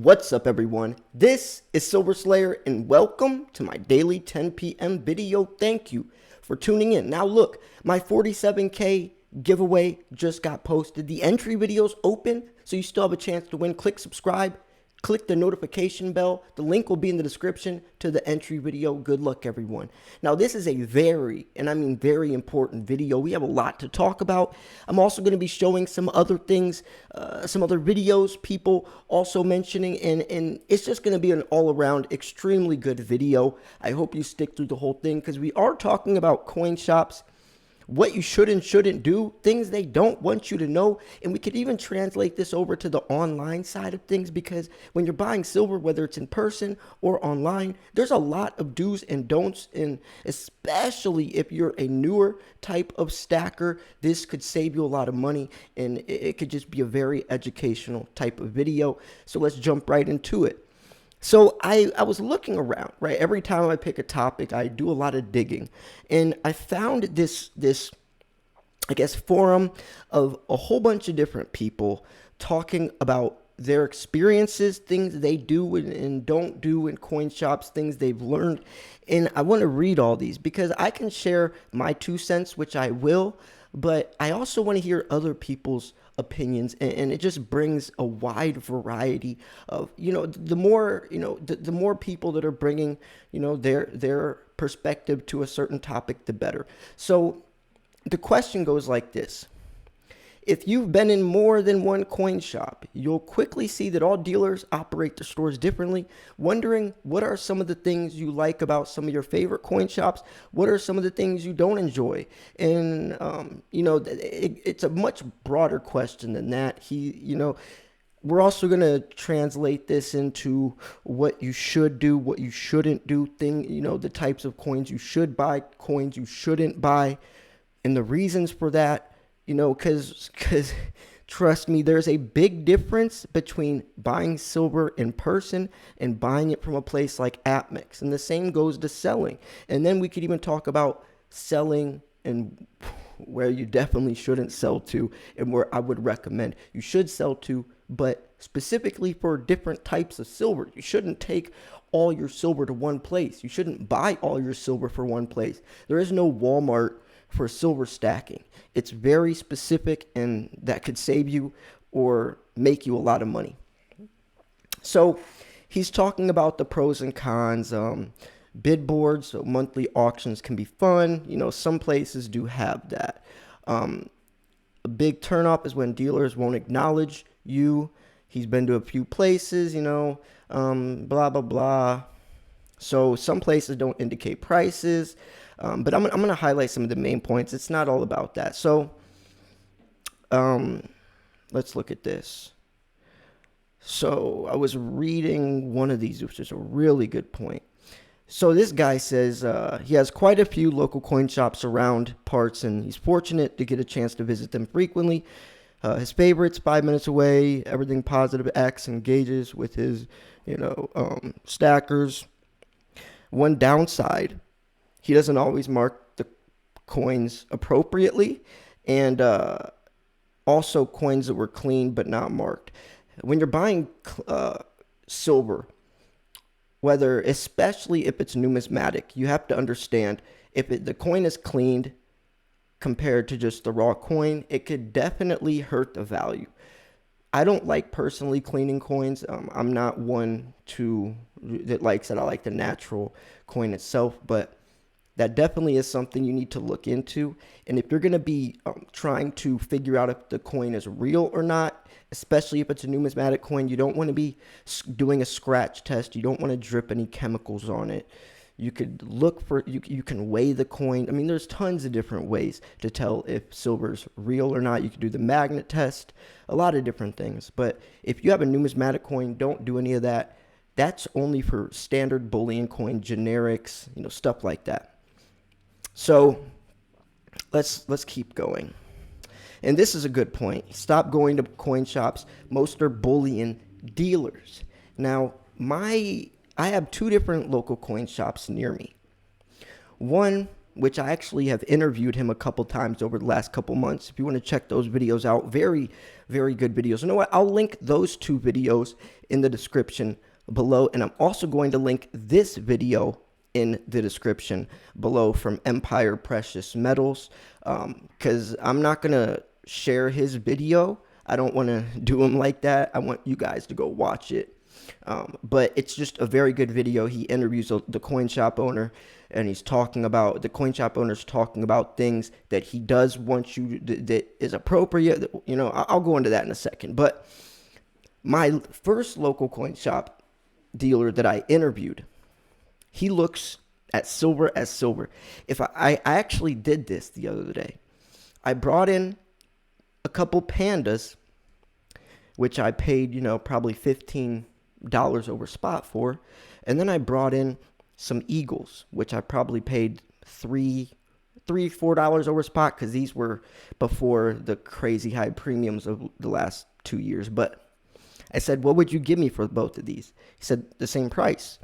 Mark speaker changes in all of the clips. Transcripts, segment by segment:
Speaker 1: What's up, everyone? This is Silver Slayer, and welcome to my daily 10 p.m. video. Thank you for tuning in. Now, look, my 47K giveaway just got posted. The entry video's open, so you still have a chance to win. Click subscribe. Click the notification bell. The link will be in the description to the entry video. Good luck, everyone. Now, this is a very, and I mean very important video. We have a lot to talk about. I'm also going to be showing some other things, some other videos people also mentioning, and it's just going to be an all-around extremely good video. I hope you stick through the whole thing because we are talking about coin shops, what you should and shouldn't do, things they don't want you to know. And we could even translate this over to the online side of things, because when you're buying silver, whether it's in person or online, there's a lot of do's and don'ts. And especially if you're a newer type of stacker, this could save you a lot of money, and it could just be a very educational type of video. So let's jump right into it. So I was looking around, right? Every time I pick a topic, I do a lot of digging. And I found this I guess, forum of a whole bunch of different people talking about their experiences, things they do and don't do in coin shops, things they've learned. And I want to read all these because I can share my 2 cents, which I will, but I also want to hear other people's opinions, and it just brings a wide variety of, the more, the more people that are bringing, their perspective to a certain topic, the better. So the question goes like this. If you've been in more than one coin shop, you'll quickly see that all dealers operate their stores differently. Wondering what are some of the things you like about some of your favorite coin shops? What are some of the things you don't enjoy? And, it's a much broader question than that. We're also going to translate this into what you should do, what you shouldn't do, the types of coins you should buy, coins you shouldn't buy, and the reasons for that. Because trust me, there's a big difference between buying silver in person and buying it from a place like APMEX. And the same goes to selling. And then we could even talk about selling and where you definitely shouldn't sell to, and where I would recommend you should sell to, but specifically for different types of silver. You shouldn't take all your silver to one place. You shouldn't buy all your silver for one place. There is no Walmart for silver stacking. It's very specific, and that could save you or make you a lot of money. So he's talking about the pros and cons. Bid boards, so monthly auctions can be fun. Some places do have that. A big turnoff is when dealers won't acknowledge you. He's been to a few places, blah, blah, blah. So some places don't indicate prices. But I'm going to highlight some of the main points. It's not all about that. So let's look at this. So I was reading one of these, which is a really good point. So this guy says he has quite a few local coin shops around parts, and he's fortunate to get a chance to visit them frequently. His favorites, 5 minutes away, everything positive X, engages with his, stackers. One downside, he doesn't always mark the coins appropriately, and also coins that were clean but not marked. When you're buying silver, especially if it's numismatic, you have to understand if the coin is cleaned compared to just the raw coin, it could definitely hurt the value. I don't like personally cleaning coins. I'm not one that likes it. I like the natural coin itself, but that definitely is something you need to look into. And if you're going to be trying to figure out if the coin is real or not, especially if it's a numismatic coin, you don't want to be doing a scratch test. You don't want to drip any chemicals on it. You could look for, you can weigh the coin. I mean, there's tons of different ways to tell if silver's real or not. You can do the magnet test, a lot of different things. But if you have a numismatic coin, don't do any of that. That's only for standard bullion coin, generics, stuff like that. So let's keep going. And this is a good point. Stop going to coin shops. Most are bullion dealers. Now, I have 2 different local coin shops near me. One which I actually have interviewed him a couple times over the last couple months. If you want to check those videos out, very, very good videos. You know what? I'll link those 2 videos in the description below. And I'm also going to link this video in the description below from Empire Precious Metals, because I'm not going to share his video. I don't want to do him like that. I want you guys to go watch it. But it's just a very good video. He interviews the coin shop owner, and he's talking about, the coin shop owner's talking about things that he does want you to, that is appropriate. You know, I'll go into that in a second. But my first local coin shop dealer that I interviewed, he looks at silver as silver. If I actually did this the other day, I brought in a couple pandas, which I paid, you know, probably $15 over spot for. And then I brought in some eagles, which I probably paid $4 over spot, because these were before the crazy high premiums of the last 2 years. But I said, what would you give me for both of these? He said, the same price.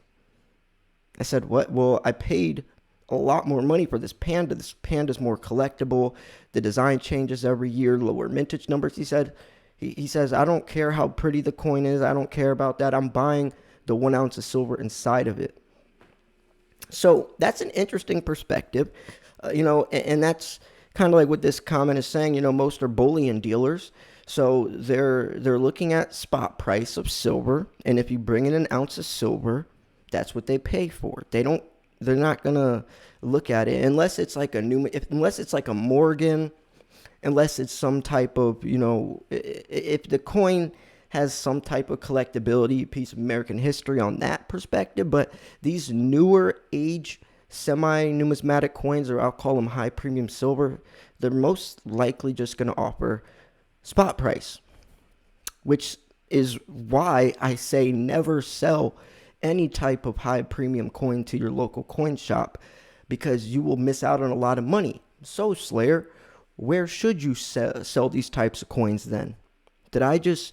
Speaker 1: I said, what? Well, I paid a lot more money for this panda. This panda's more collectible. The design changes every year, lower mintage numbers. He said, he says, I don't care how pretty the coin is. I don't care about that. I'm buying the 1 ounce of silver inside of it. So that's an interesting perspective, you know, and that's kind of like what this comment is saying. You know, most are bullion dealers. So they're looking at spot price of silver. And if you bring in an ounce of silver, that's what they pay for. They're not going to look at it unless it's like unless it's like a Morgan, unless it's some type of, you know, if the coin has some type of collectability, piece of American history on that perspective. But these newer age semi-numismatic coins, or I'll call them high premium silver, they're most likely just going to offer spot price, which is why I say never sell any type of high premium coin to your local coin shop, because you will miss out on a lot of money. So Slayer, where should you sell these types of coins then? Did I just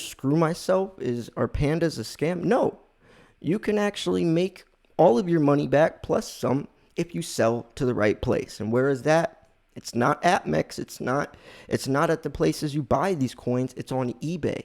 Speaker 1: screw myself? Are pandas a scam? No. You can actually make all of your money back plus some if you sell to the right place. And where is that? It's not at MEX. It's not at the places you buy these coins. It's on eBay.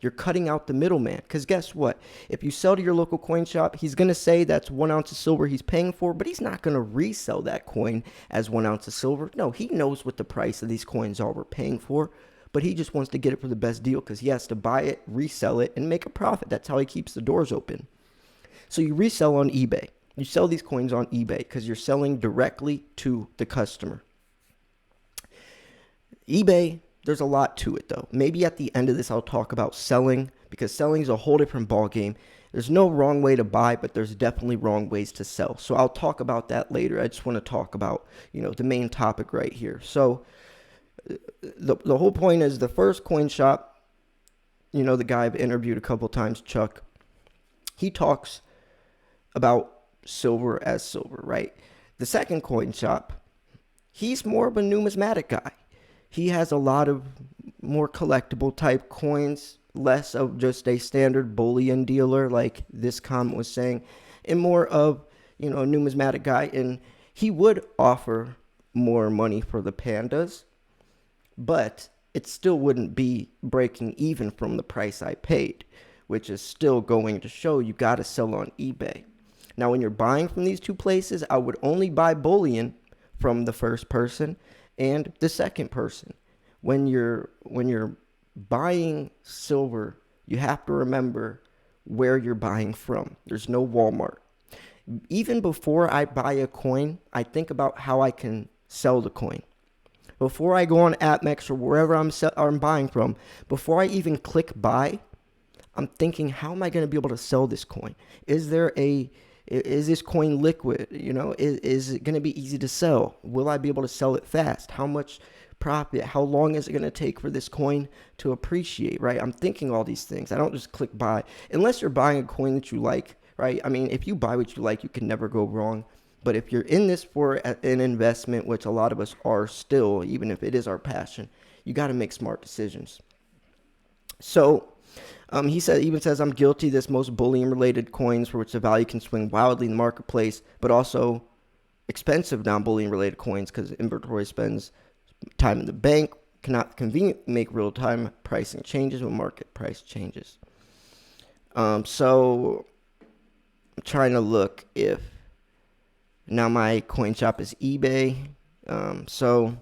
Speaker 1: You're cutting out the middleman. Because guess what? If you sell to your local coin shop, he's going to say that's 1 ounce of silver he's paying for, but he's not going to resell that coin as 1 ounce of silver. No, he knows what the price of these coins are we're paying for, but he just wants to get it for the best deal because he has to buy it, resell it, and make a profit. That's how he keeps the doors open. So you resell on eBay. You sell these coins on eBay because you're selling directly to the customer. eBay, there's a lot to it, though. Maybe at the end of this, I'll talk about selling, because selling is a whole different ballgame. There's no wrong way to buy, but there's definitely wrong ways to sell. So I'll talk about that later. I just want to talk about, the main topic right here. So the whole point is the first coin shop, the guy I've interviewed a couple times, Chuck, he talks about silver as silver, right? The second coin shop, he's more of a numismatic guy. He has a lot of more collectible type coins, less of just a standard bullion dealer like this comment was saying, and more of, a numismatic guy. And he would offer more money for the pandas, but it still wouldn't be breaking even from the price I paid, which is still going to show you got to sell on eBay. Now, when you're buying from these two places, I would only buy bullion from the first person and the second person. When you're buying silver, you have to remember where you're buying from. There's no Walmart. Even before I buy a coin, I think about how I can sell the coin. Before I go on AppMex or wherever I'm buying from, before I even click buy, I'm thinking, how am I going to be able to sell this coin? Is this coin liquid? Is it going to be easy to sell? Will I be able to sell it fast? How much profit? How long is it going to take for this coin to appreciate, right? I'm thinking all these things. I don't just click buy. Unless you're buying a coin that you like, right? I mean, if you buy what you like, you can never go wrong. But if you're in this for an investment, which a lot of us are still, even if it is our passion, you got to make smart decisions. So he says, I'm guilty of this. Most bullion-related coins for which the value can swing wildly in the marketplace, but also expensive non-bullion related coins because inventory spends time in the bank, cannot conveniently make real-time pricing changes when market price changes. So I'm trying to look if now my coin shop is eBay. So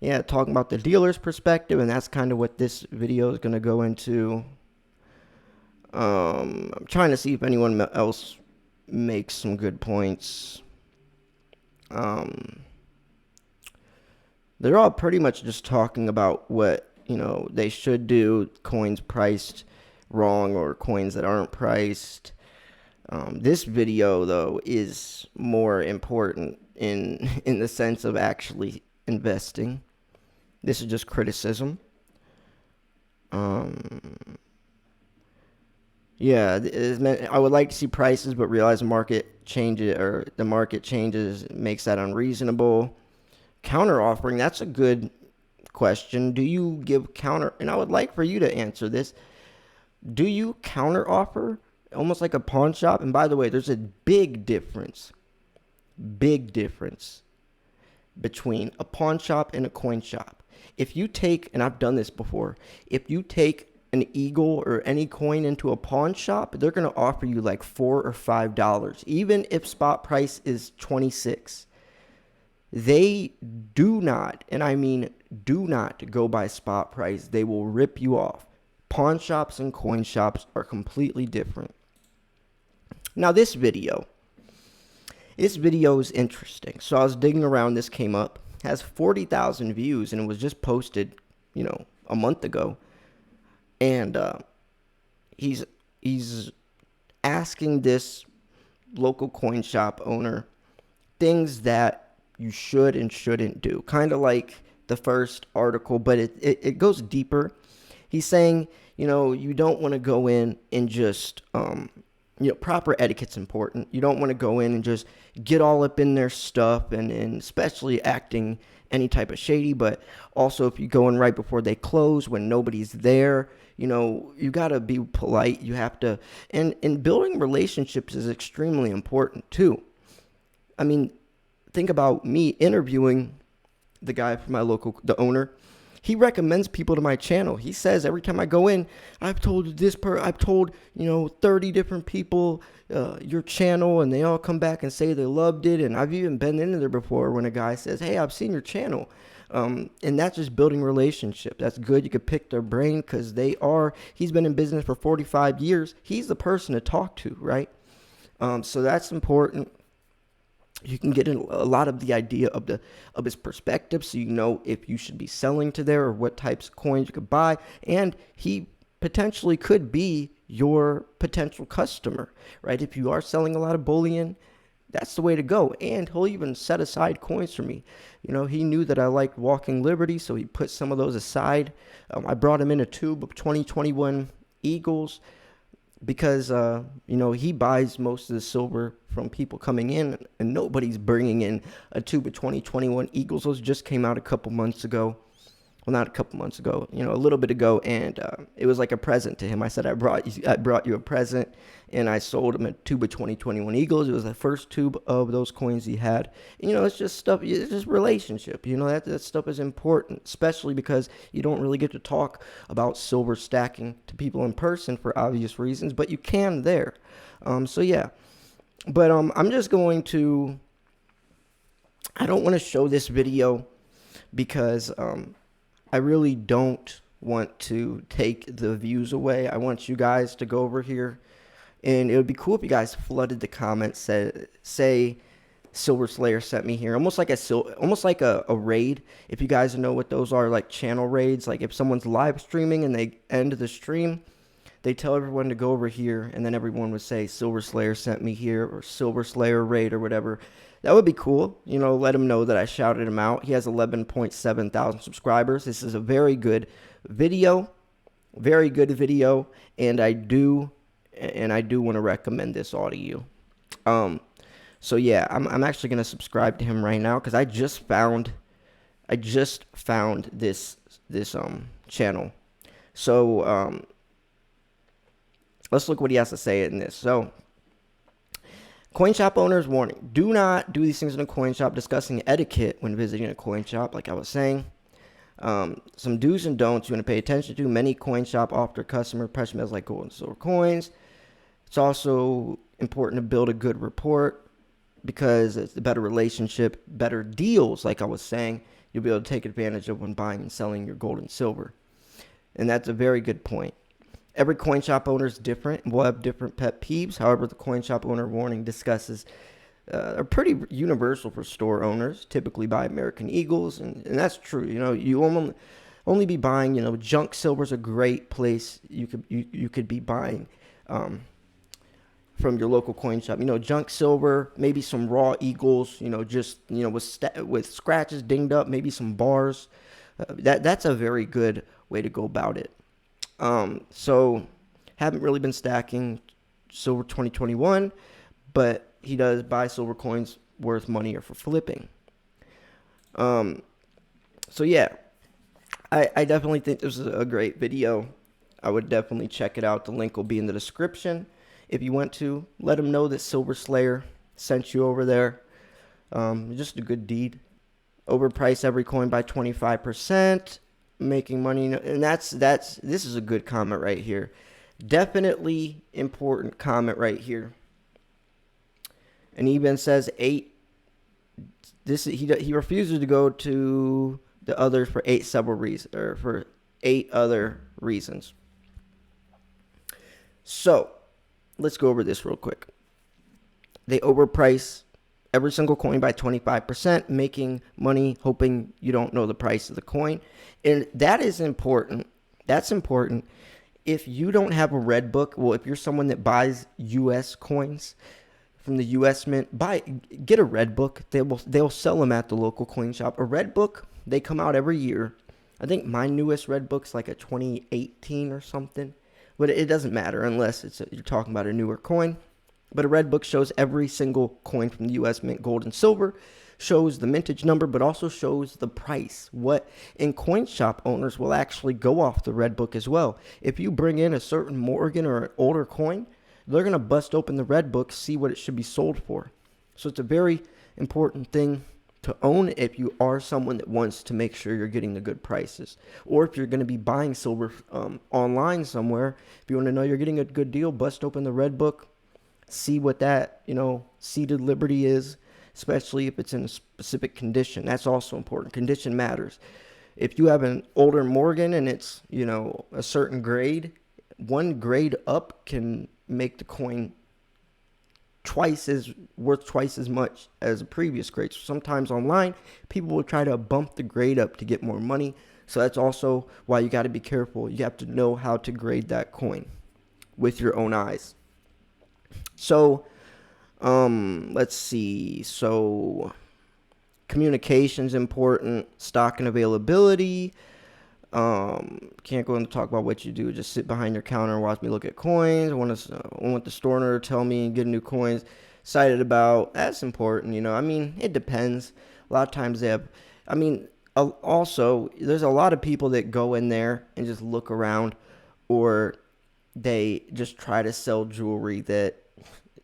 Speaker 1: yeah, talking about the dealer's perspective, and that's kind of what this video is going to go into. I'm trying to see if anyone else makes some good points. They're all pretty much just talking about what, they should do, coins priced wrong or coins that aren't priced. This video, though, is more important in the sense of actually investing. This is just criticism. Yeah, I would like to see prices, but realize the market changes makes that unreasonable. Counter offering, that's a good question. Do you give counter? And I would like for you to answer this. Do you counter offer almost like a pawn shop? And by the way, there's a big difference between a pawn shop and a coin shop. If you take, and I've done this before, if you take an eagle or any coin into a pawn shop, they're going to offer you like $4 or $5, even if spot price is 26. They do not, and I mean do not go by spot price. They will rip you off. Pawn shops and coin shops are completely different. Now this video is interesting. So I was digging around, this came up, has 40,000 views, and it was just posted, a month ago. And he's asking this local coin shop owner things that you should and shouldn't do. Kind of like the first article, but it goes deeper. He's saying, you don't want to go in and just, proper etiquette's important. You don't want to go in and just get all up in their stuff and especially acting any type of shady. But also if you go in right before they close when nobody's there, you got to be polite. You have to, and building relationships is extremely important too. I mean, think about me interviewing the guy from the owner. He recommends people to my channel. He says every time I go in, I've told 30 different people your channel, and they all come back and say they loved it. And I've even been in there before when a guy says, hey, I've seen your channel. And that's just building relationship. That's good. You could pick their brain because he's been in business for 45 years. He's the person to talk to, right? So that's important. You can get a lot of the idea of his perspective, so you know if you should be selling to there or what types of coins you could buy. And he potentially could be your potential customer, right? If you are selling a lot of bullion, that's the way to go. And he'll even set aside coins for me. He knew that I liked Walking Liberty, so he put some of those aside. I brought him in a tube of 2021 Eagles because, he buys most of the silver from people coming in, and nobody's bringing in a tube of 2021 Eagles. Those just came out a couple months ago. Well, not a couple months ago, a little bit ago, and it was like a present to him. I said, I brought you a present, and I sold him a tube of 2021 Eagles. It was the first tube of those coins he had. And, it's just stuff, it's just relationship. That stuff is important, especially because you don't really get to talk about silver stacking to people in person for obvious reasons, but you can there. So yeah, but I'm just going to, I don't want to show this video because I really don't want to take the views away. I want you guys to go over here, and it would be cool if you guys flooded the comments, say Silver Slayer sent me here, almost like a raid. If you guys know what those are, like channel raids, like if someone's live streaming and they end the stream, they tell everyone to go over here, and then everyone would say Silver Slayer sent me here, or Silver Slayer raid, or whatever. That would be cool. Let him know that I shouted him out. He has 11.7 thousand subscribers. This is a very good video, and I do want to recommend this all to you. So yeah, I'm actually gonna subscribe to him right now because I just found this channel. So let's look what he has to say in this. So Coin shop owners warning: do not do these things in a coin shop. Discussing etiquette when visiting a coin shop, like I was saying. Some do's and don'ts you want to pay attention to. Many coin shop offer customer precious metals like gold and silver coins. It's also important to build a good rapport because it's a better relationship, better deals, like I was saying, you'll be able to take advantage of when buying and selling your gold and silver. And that's a very good point. Every coin shop owner is different and will have different pet peeves. However, the coin shop owner warning discusses are pretty universal for store owners, typically buy American Eagles, and that's true. You only be buying, junk silver is a great place you could be buying from your local coin shop. Junk silver, maybe some raw Eagles, with scratches dinged up, maybe some bars. That's a very good way to go about it. So haven't really been stacking silver 2021, but he does buy silver coins worth money or for flipping. So yeah, I definitely think this is a great video. I would definitely check it out. The link will be in the description. If you want to, let him know that Silver Slayer sent you over there. Just a good deed. Overprice every coin by 25%, making money. And this is a good comment right here. Definitely important comment right here. And he even says he refuses to go to the others for 8 other reasons. So let's go over this real quick. They overprice every single coin by 25%, making money hoping you don't know the price of the coin. And that is important. That's important. If you don't have a red book, if you're someone that buys U.S. coins from the U.S. Mint, get a red book. They'll sell them at the local coin shop. A red book, they come out every year. I think my newest red book's like a 2018 or something. But it doesn't matter unless you're talking about a newer coin. But a red book shows every single coin from the U.S. Mint, gold and silver, shows the mintage number, but also shows the price. And coin shop owners will actually go off the red book as well. If you bring in a certain Morgan or an older coin, they're going to bust open the red book, see what it should be sold for. So it's a very important thing to own if you are someone that wants to make sure you're getting the good prices. Or if you're going to be buying silver online somewhere, if you want to know you're getting a good deal, bust open the red book, see what that, seated liberty is, especially if it's in a specific condition. That's also important. Condition matters. If you have an older Morgan and it's, a certain grade, one grade up can make the coin worth twice as much as a previous grade. So sometimes online, people will try to bump the grade up to get more money. So that's also why you got to be careful. You have to know how to grade that coin with your own eyes. So, let's see. So, communication's important. Stock and availability. Can't go in and talk about what you do. Just sit behind your counter and watch me look at coins. I want the store owner to tell me and get new coins. Excited about. That's important, it depends. A lot of times they have. Also, there's a lot of people that go in there and just look around, or they just try to sell jewelry that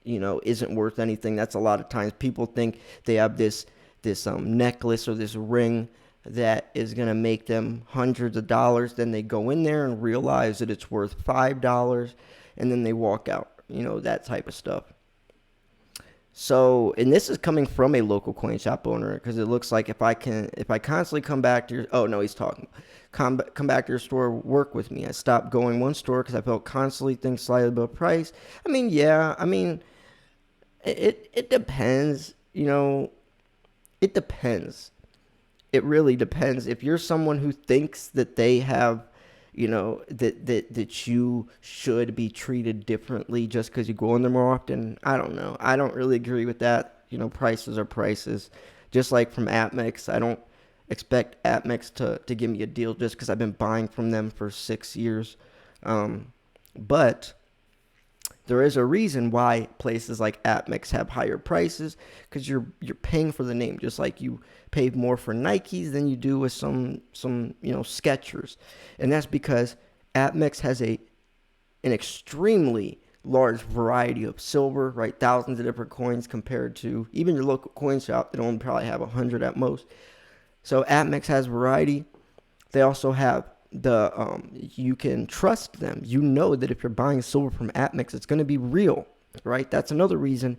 Speaker 1: isn't worth anything. That's a lot of times people think they have this necklace or this ring that is going to make them hundreds of dollars. Then they go in there and realize that it's worth $5, and then they walk out, that type of stuff. So, and this is coming from a local coin shop owner, because it looks like if I constantly come back to come back to your store, work with me. I stopped going one store because I felt constantly think slightly above price. It depends, it depends. It really depends. If you're someone who thinks that they have, that you should be treated differently just because you go in there more often, I don't know. I don't really agree with that. Prices are prices. Just like from APMEX, I don't expect APMEX to give me a deal just because I've been buying from them for 6 years. But there is a reason why places like APMEX have higher prices, because you're paying for the name, just like you pay more for Nikes than you do with some Skechers. And that's because APMEX has an extremely large variety of silver, right? Thousands of different coins compared to even your local coin shop that only probably have 100 at most. So APMEX has variety. They also have you can trust them. You know that if you're buying silver from APMEX, it's going to be real, right? That's another reason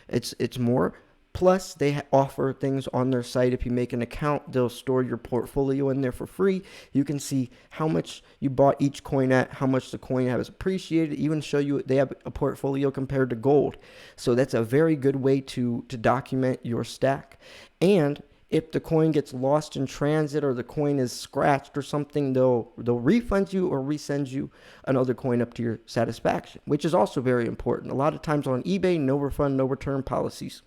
Speaker 1: it's more. Plus, they offer things on their site. If you make an account, they'll store your portfolio in there for free. You can see how much you bought each coin at, how much the coin has appreciated, even show you they have a portfolio compared to gold. So that's a very good way to document your stack. And if the coin gets lost in transit or the coin is scratched or something, they'll refund you or resend you another coin up to your satisfaction, which is also very important. A lot of times on eBay, no refund, no return policies.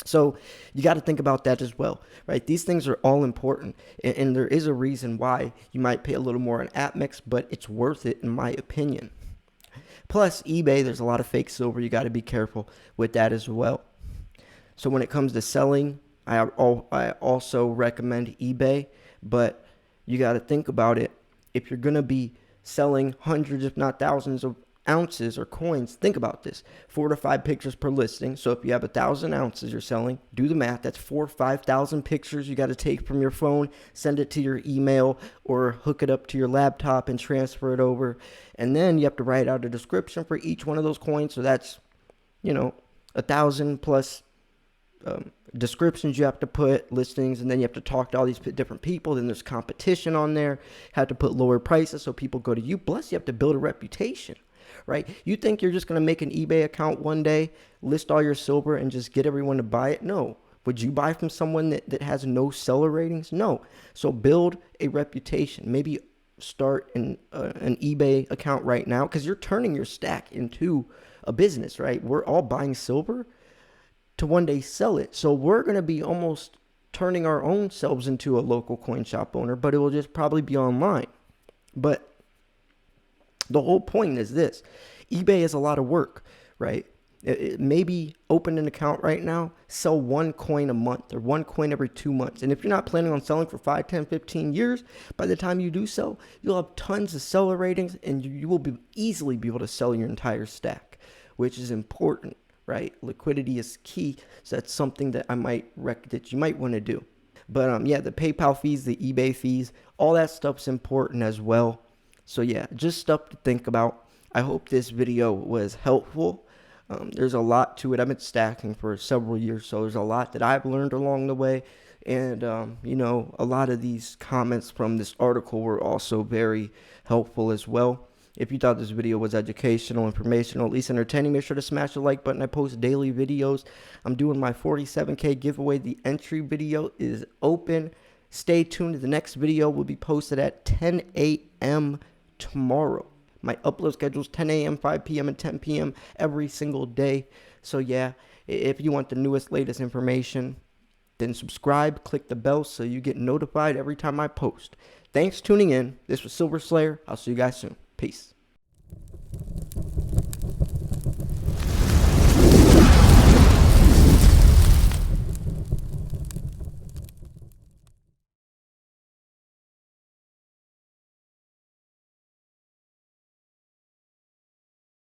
Speaker 1: So you got to think about that as well, right? These things are all important, and there is a reason why you might pay a little more on APMEX, but it's worth it in my opinion. Plus, eBay, there's a lot of fake silver. You got to be careful with that as well. So when it comes to selling, I also recommend eBay, but you got to think about it. If you're going to be selling hundreds, if not thousands of ounces or coins, think about this: 4 to 5 pictures per listing. So if you have 1,000 ounces you're selling, do the math. That's 4,000 or 5,000 pictures you got to take from your phone, send it to your email, or hook it up to your laptop and transfer it over. And then you have to write out a description for each one of those coins. So that's 1,000 plus descriptions you have to put, listings, and then you have to talk to all these different people. Then there's competition on there. Have to put lower prices so people go to you. Plus, you have to build a reputation, right? You think you're just going to make an eBay account one day, list all your silver, and just get everyone to buy it? No. Would you buy from someone that has no seller ratings? No. So build a reputation. Maybe start an eBay account right now, because you're turning your stack into a business, right? We're all buying silver to one day sell it. So we're going to be almost turning our own selves into a local coin shop owner, but it will just probably be online. But the whole point is this: eBay is a lot of work, right? Maybe open an account right now, sell one coin a month or one coin every 2 months. And if you're not planning on selling for 5, 10, 15 years, by the time you do sell, you'll have tons of seller ratings, and you will easily be able to sell your entire stack, which is important, right? Liquidity is key. So that's something that that you might want to do. But yeah, the PayPal fees, the eBay fees, all that stuff's important as well. So yeah, just stuff to think about. I hope this video was helpful. There's a lot to it. I've been stacking for several years, so there's a lot that I've learned along the way. And, a lot of these comments from this article were also very helpful as well. If you thought this video was educational, informational, at least entertaining, make sure to smash the like button. I post daily videos. I'm doing my 47K giveaway. The entry video is open. Stay tuned. The next video will be posted at 10 a.m. tomorrow. My upload schedule is 10 a.m., 5 p.m., and 10 p.m. every single day. So yeah, if you want the newest, latest information, then subscribe, click the bell so you get notified every time I post. Thanks for tuning in. This was Silver Slayer. I'll see you guys soon. Peace.